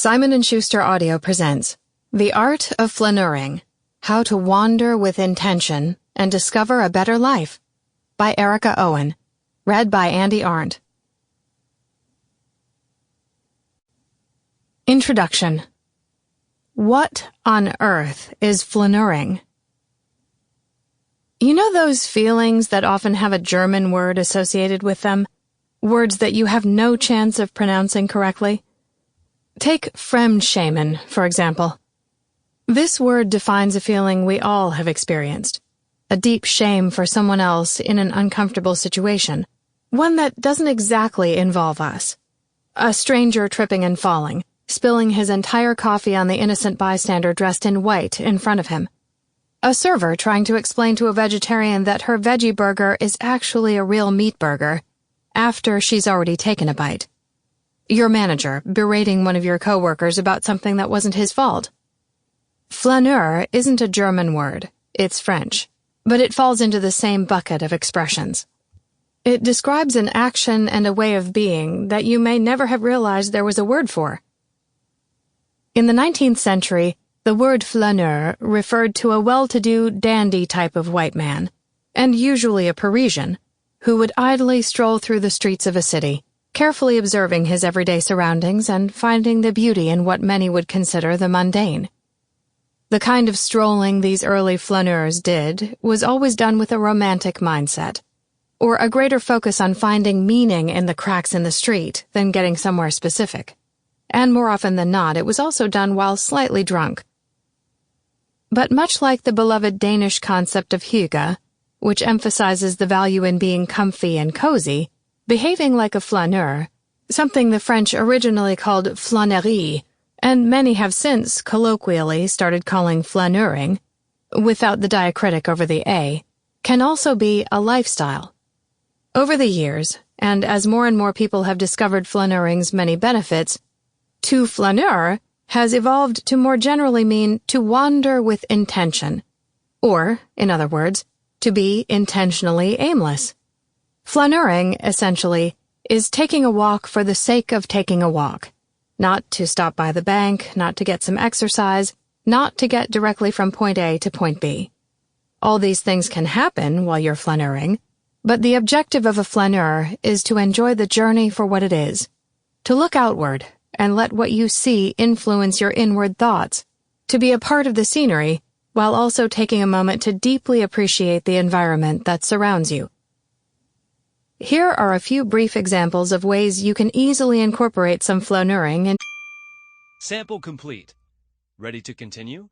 Simon & Schuster Audio presents The Art of Flaneuring, How to Wander with Intention and Discover a Better Life by Erika Owen, read by Arndt. Introduction. What on earth is flaneuring? You know those feelings that often have a German word associated with them? Words that you have no chance of pronouncing correctly? Take Fremdschämen, for example. This word defines a feeling we all have experienced. A deep shame for someone else in an uncomfortable situation. One that doesn't exactly involve us. A stranger tripping and falling, spilling his entire coffee on the innocent bystander dressed in white in front of him. A server trying to explain to a vegetarian that her veggie burger is actually a real meat burger after she's already taken a bite. Your manager berating one of your coworkers about something that wasn't his fault. Flaneur isn't a German word, it's French, but it falls into the same bucket of expressions. It describes an action and a way of being that you may never have realized there was a word for. In the 19th century, the word flaneur referred to a well-to-do, dandy type of white man, and usually a Parisian, who would idly stroll through the streets of a city, carefully observing his everyday surroundings and finding the beauty in what many would consider the mundane. The kind of strolling these early flaneurs did was always done with a romantic mindset, or a greater focus on finding meaning in the cracks in the street than getting somewhere specific. And more often than not, it was also done while slightly drunk. But much like the beloved Danish concept of Hygge, which emphasizes the value in being comfy and cozy, behaving like a flaneur, something the French originally called flânerie, and many have since colloquially started calling flaneuring, without the diacritic over the A, can also be a lifestyle. Over the years, and as more and more people have discovered flaneuring's many benefits, to flaneur has evolved to more generally mean to wander with intention, or, in other words, to be intentionally aimless. Flaneuring, essentially, is taking a walk for the sake of taking a walk. Not to stop by the bank, not to get some exercise, not to get directly from point A to point B. All these things can happen while you're flaneuring, but the objective of a flaneur is to enjoy the journey for what it is, to look outward and let what you see influence your inward thoughts, to be a part of the scenery while also taking a moment to deeply appreciate the environment that surrounds you. Here are a few brief examples of ways you can easily incorporate some flaneuring in. Sample complete. Ready to continue?